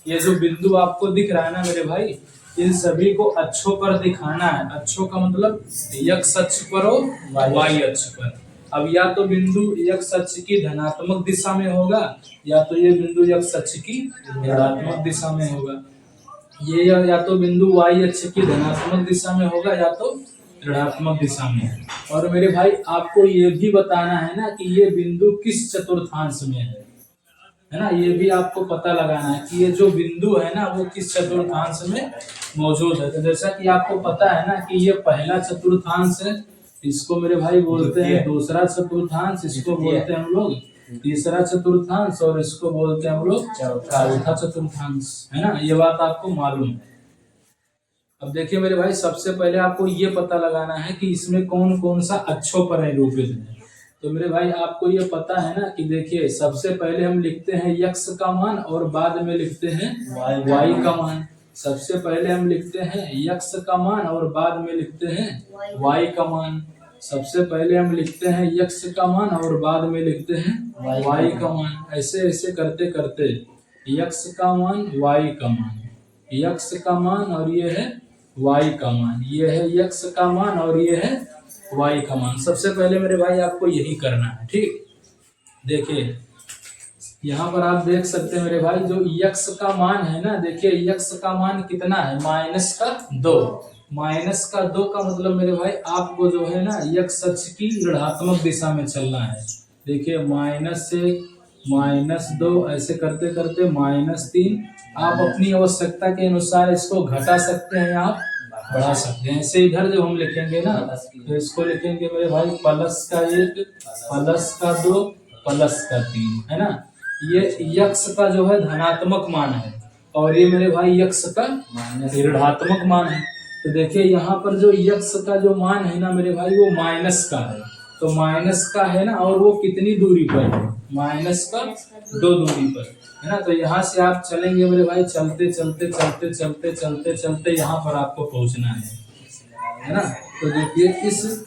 ये जो बिंदु आपको दिख रहा है ना मेरे भाई, इन सभी को अक्षों पर दिखाना है। अक्षों का मतलब x अक्ष पर और y अक्ष पर। अब या तो बिंदु x अक्ष की धनात्मक दिशा में होगा, या तो ये बिंदु x अक्ष की ऋणात्मक दिशा में होगा। ये या तो बिंदु y अक्ष की धनात्मक दिशा में होगा या तो ऋणात्मक दिशा में। और मेरे भाई आपको ये भी बताना है ना कि ये बिंदु किस चतुर्थांश में है ना, ये भी आपको पता लगाना है कि ये जो बिंदु है ना वो किस चतुर्थांश में मौजूद है। तो जैसा कि आपको पता है ना कि ये पहला चतुर्थांश है, इसको मेरे भाई बोलते हैं दूसरा चतुर्थांश, इसको बोलते हैं हम लोग तीसरा चतुर्थांश, और इसको बोलते हैं हम लोग चौथा चतुर्थांश, है ना। ये बात आपको मालूम है। अब देखिए मेरे भाई सबसे पहले आपको ये पता लगाना है कि इसमें कौन कौन सा अक्षों पर निरूपित है। तो मेरे भाई आपको ये पता है ना कि देखिए सबसे पहले हम लिखते हैं x का मान और बाद में लिखते हैं y का मान। सबसे पहले हम लिखते हैं x का मान और बाद में लिखते हैं y का मान। सबसे पहले हम लिखते हैं x का मान और बाद में लिखते हैं y का मान। ऐसे ऐसे करते करते x का मान y का मान, x का मान और ये है y का मान, ये है x का मान और ये है y का मान। सबसे पहले मेरे भाई आपको यही करना है, ठीक। देखिए यहाँ पर आप देख सकते हैं मेरे भाई जो x का मान है ना, देखिए x का मान कितना है, -2। -2 का मतलब मेरे भाई आपको जो है ना x अक्ष की ऋणात्मक दिशा में चलना है। देखिए -1 -2 ऐसे करते करते -3। आप अपनी आवश्यकता के अनुसार इसको घटा सकते हैं, आप बढ़ा सकते हैं। ऐसे इधर जो हम लिखेंगे ना तो इसको लिखेंगे मेरे भाई +1 +2 +3, है ना। ये x का जो है धनात्मक मान है और ये मेरे भाई x का ऋणात्मक मान है। तो देखिए यहाँ पर जो x का जो मान है ना मेरे भाई वो माइनस का है, तो माइनस का है ना, और वो कितनी दूरी पर है, -2 दूरी पर, है ना। तो यहाँ से आप चलेंगे मेरे भाई, चलते चलते चलते चलते चलते चलते यहाँ पर आपको पहुँचना है ना। तो देखिए इस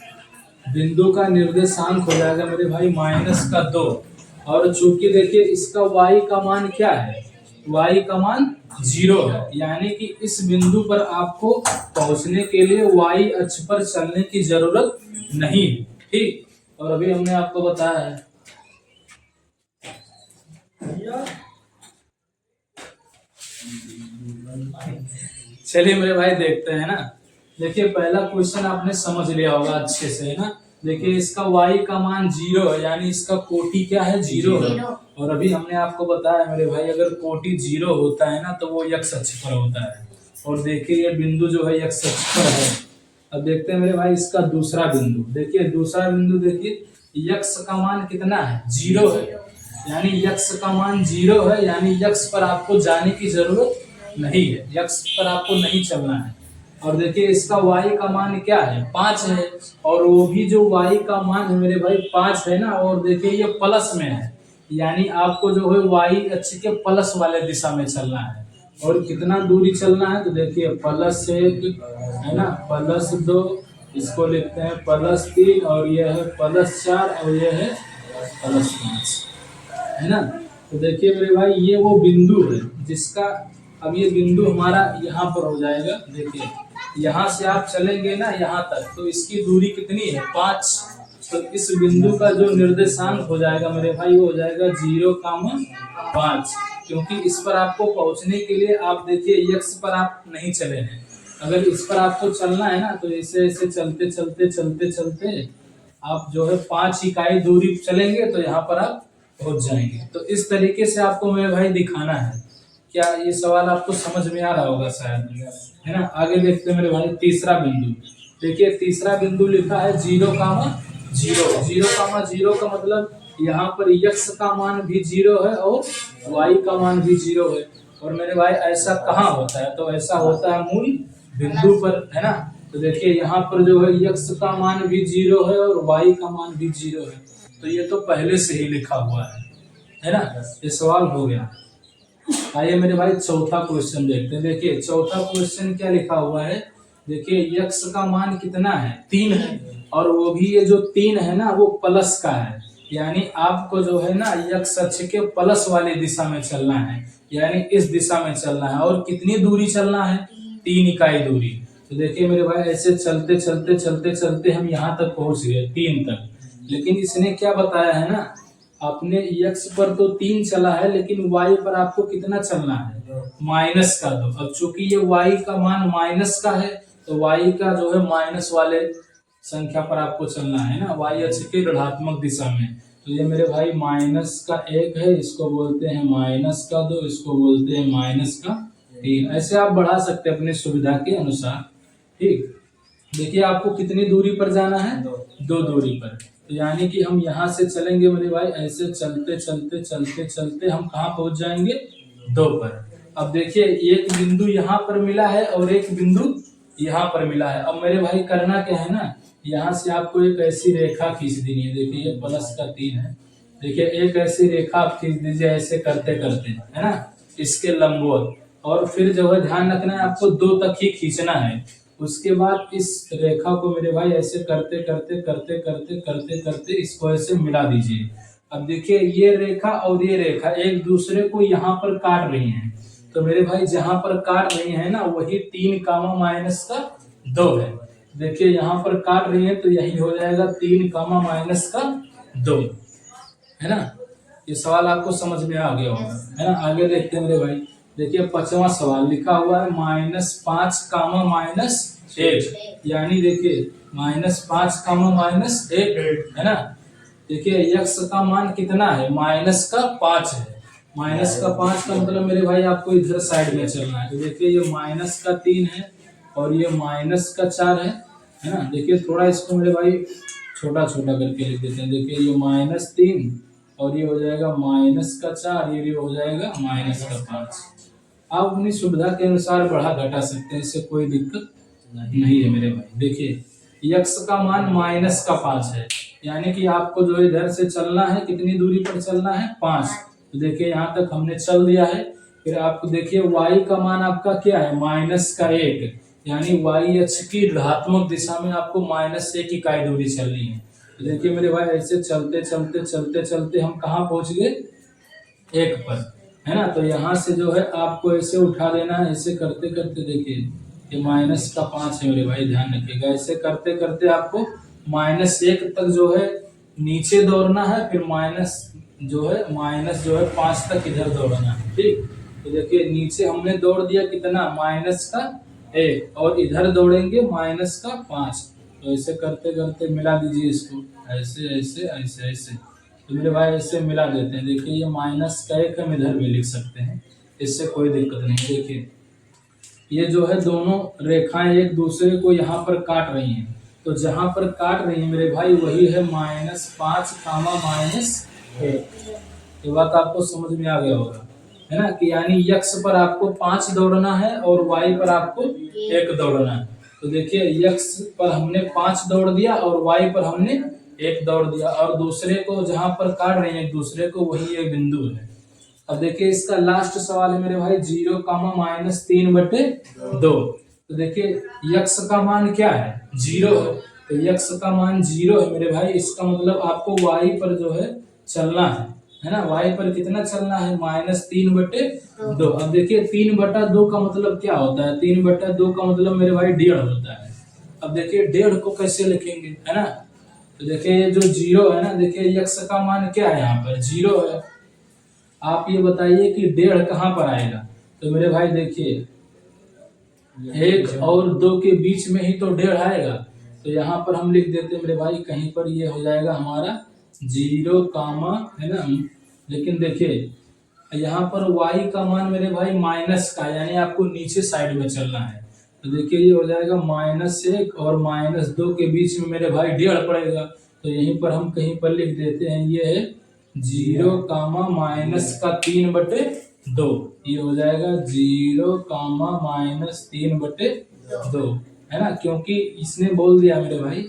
बिंदु का निर्देशांक हो जाएगा मेरे भाई -2, और चूंकि देखिए इसका y का मान क्या है, y का मान 0 है, यानी कि इस बिंदु पर आपको पहुंचने के लिए y अक्ष पर चलने की जरूरत नहीं है, ठीक। और अभी हमने आपको बताया है चलिए मेरे भाई देखते हैं ना। देखिए पहला क्वेश्चन आपने समझ लिया होगा अच्छे से, है ना। देखिए इसका y का मान 0 है, यानी इसका कोटि क्या है, 0 है। और अभी हमने आपको बताया मेरे भाई अगर कोटि 0 होता है ना तो वो x अक्ष पर होता है। और देखिए ये बिंदु जो है x अक्ष पर है। अब देखते हैं मेरे भाई इसका दूसरा बिंदु। देखिए दूसरा बिंदु, देखिए x का मान कितना है, 0 है, यानी x का मान 0 है, यानी x पर आपको जाने की जरूरत नहीं है, x पर आपको नहीं चलना है। और देखिए इसका y का मान क्या है, 5 है, और वो भी जो y का मान है मेरे भाई 5 है ना, और देखिए ये प्लस में है, यानी आपको जो है y अक्ष के प्लस वाले दिशा में चलना है। और कितना दूरी चलना है, तो देखिए +1 है ना, +2, इसको लिखते हैं +3, और ये है +4, और ये है +5, है ना। तो देखिए मेरे भाई ये वो बिंदु है जिसका, अब ये बिंदु हमारा यहाँ पर हो जाएगा। देखिए यहाँ से आप चलेंगे ना यहाँ तक, तो इसकी दूरी कितनी है, 5। तो इस बिंदु का जो निर्देशांक हो जाएगा मेरे भाई वो हो जाएगा 0,5, क्योंकि इस पर आपको पहुंचने के लिए आप देखिए x पर आप नहीं चले हैं। अगर इस पर आपको चलना है ना तो ऐसे ऐसे चलते चलते चलते चलते आप जो है 5 इकाई दूरी चलेंगे तो यहाँ पर आप पहुंच जाएंगे। तो इस तरीके से आपको मेरे भाई दिखाना है। क्या ये सवाल आपको समझ में आ रहा होगा शायद, है ना। आगे देखते हैं मेरे भाई तीसरा बिंदु। देखिए तीसरा बिंदु लिखा है 0,0 का मतलब यहाँ पर x का मान भी 0 है और y का मान भी 0 है। और मेरे भाई ऐसा कहाँ होता है, तो ऐसा होता है मूल बिंदु पर, है ना। तो देखिए यहाँ पर जो है x का मान भी 0 है और y का मान भी 0 है, तो ये तो पहले से ही लिखा हुआ है ना। ये सवाल हो गया। आइए मेरे भाई चौथा क्वेश्चन देखते हैं। देखिए चौथा क्वेश्चन क्या लिखा हुआ है, देखिए x का मान कितना है, 3 है, और वो भी ये जो 3 है ना वो प्लस का है, यानी आपको जो है ना x अक्ष के प्लस वाली दिशा में चलना है, यानी इस दिशा में चलना है। और कितनी दूरी चलना है, 3 इकाई दूरी। तो देखिए मेरे भाई ऐसे चलते चलते चलते चलते हम यहाँ तक पहुंच गए 3 तक, लेकिन इसने क्या बताया है ना, आपने x पर तो 3 चला है, लेकिन y पर आपको कितना चलना है, -2। अब चूंकि ये y का मान माइनस का है तो y का जो है माइनस वाले संख्या पर आपको चलना है ना, y अक्ष के ऋणात्मक दिशा में। तो ये मेरे भाई -1 है, इसको बोलते हैं -2, इसको बोलते हैं -3। ऐसे आप बढ़ा सकते हैं अपनी सुविधा के अनुसार, ठीक। देखिए आपको कितनी दूरी पर जाना है, 2 दूरी पर। तो यानी कि हम यहाँ से चलेंगे मेरे भाई, ऐसे चलते चलते चलते चलते हम कहाँ पहुंच जाएंगे, 2 पर। अब देखिए एक बिंदु यहाँ पर मिला है और एक बिंदु यहाँ पर मिला है। अब मेरे भाई करना क्या है ना, यहाँ से आपको एक ऐसी रेखा खींच देनी है। देखिए ये प्लस का 3 है। देखिए एक ऐसी रेखा आप खींच दीजिए ऐसे करते करते, है ना, इसके लंबवत। और फिर जो है ध्यान रखना है आपको 2 तक ही खींचना है। उसके बाद इस रेखा को मेरे भाई ऐसे करते करते करते करते करते करते इसको ऐसे मिला दीजिए। अब देखिए ये रेखा और ये रेखा एक दूसरे को यहाँ पर काट रही हैं। तो मेरे भाई जहां पर काट रही है ना वही 3 कामा माइनस का 2 है। देखिए यहाँ पर काट रही है तो यही हो जाएगा 3 कामा माइनस का 2, है ना। ये सवाल आपको समझ में आ गया होगा, है ना। आगे देखते हैं मेरे भाई। देखिए 5वां सवाल लिखा हुआ है -5 कामा -1, यानी देखिए -5 कामा -1, है ना। देखिए x का मान कितना है, -5 है। -5 का मतलब मेरे भाई आपको इधर साइड में चलना है। तो देखिए ये -3 है और ये -4 है ना। देखिए थोड़ा इसको मेरे भाई छोटा छोटा करके लिख देते हैं। देखिए ये -3 और ये हो जाएगा -4, ये भी हो जाएगा -5। आप अपनी सुविधा के अनुसार बढ़ा घटा सकते हैं, इससे कोई दिक्कत नहीं है मेरे भाई। देखिए x का मान -5 है, यानी कि आपको जो इधर से चलना है, कितनी दूरी पर चलना है, 5। तो देखिए यहाँ तक हमने चल दिया है। फिर आपको देखिए y का मान आपका क्या है, -1, यानी y अक्ष की ऋणात्मक दिशा में आपको -1 इकाई दूरी चलनी है। तो देखिए मेरे भाई ऐसे चलते चलते चलते चलते हम कहाँ पहुंच गए, 1 पर, है ना। तो यहाँ से जो है आपको ऐसे उठा देना है, ऐसे करते करते देखिए ये -5 है मेरे भाई, ध्यान रखिएगा। ऐसे करते करते आपको -1 तक जो है नीचे दौड़ना है, फिर -5 तक इधर दौड़ना है, ठीक। तो देखिए नीचे हमने दौड़ दिया कितना, -1, और इधर दौड़ेंगे -5। तो ऐसे करते करते मिला दीजिए इसको, ऐसे ऐसे ऐसे ऐसे। तो मेरे भाई ऐसे मिला देते हैं। देखिए ये -1 हम इधर भी लिख सकते हैं, इससे कोई दिक्कत नहीं। देखिए ये जो है दोनों रेखाएं एक दूसरे को यहाँ पर काट रही हैं। तो जहां पर काट रही है मेरे भाई वही है -5 कामा -1। ये बात आपको समझ में आ गया होगा, है ना, कि यानी x पर आपको 5 दौड़ना है और y पर आपको 1 दौड़ना है। तो देखिए x पर हमने 5 दौड़ दिया और y पर हमने 1 दौड़ दिया, और दूसरे को जहां पर काट रहे हैं एक दूसरे को वही एक बिंदु है। अब देखिए इसका लास्ट सवाल है मेरे भाई 0 कामा -3/2। तो देखिए x का मान क्या है, 0 है। तो x का मान 0 है मेरे भाई, इसका मतलब आपको y पर जो है चलना है ना। y पर कितना चलना है, -3/2। अब देखिए 3/2 का मतलब क्या होता है, 3/2 का मतलब मेरे भाई 1.5 होता है। अब देखिए 1.5 को कैसे लिखेंगे, है ना। तो देखिए ये जो 0 है ना, देखिए x का मान क्या है, यहाँ पर 0 है। आप ये बताइए कि 1.5 कहाँ पर आएगा। तो मेरे भाई देखिए 1 और 2 के बीच में ही तो 1.5 आएगा। तो यहाँ पर हम लिख देते हैं मेरे भाई, कहीं पर ये हो जाएगा हमारा 0 कामा, है ना। लेकिन देखिए यहाँ पर y का मान मेरे भाई माइनस का, यानी आपको नीचे साइड में चलना है। तो देखिए ये हो जाएगा -1 और -2 के बीच में मेरे भाई 1.5 पड़ेगा। तो यहीं पर हम कहीं पर लिख देते हैं, ये है 0 कामा -3/2। ये हो जाएगा 0 कामा -3/2, है ना। क्योंकि इसने बोल दिया मेरे भाई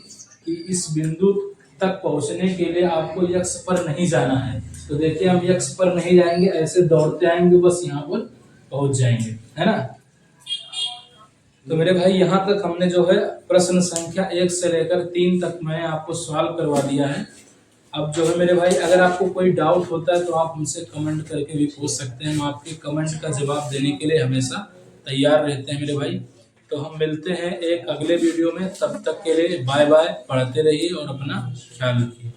कि इस बिंदु तक पहुंचने के लिए आपको x पर नहीं जाना है। तो देखिए हम x पर नहीं जाएंगे, ऐसे दौड़ते आएंगे, बस यहाँ पर पहुंच जाएंगे, है ना। तो मेरे भाई यहाँ तक हमने जो है प्रश्न संख्या 1 से लेकर 3 तक मैं आपको सॉल्व करवा दिया है। अब जो है मेरे भाई अगर आपको कोई डाउट होता है तो आप हमसे कमेंट करके भी पूछ सकते हैं। हम आपके कमेंट का जवाब देने के लिए हमेशा तैयार रहते हैं मेरे भाई। तो हम मिलते हैं एक अगले वीडियो में, तब तक के लिए बाय बाय। पढ़ते रहिए और अपना ख्याल रखिए।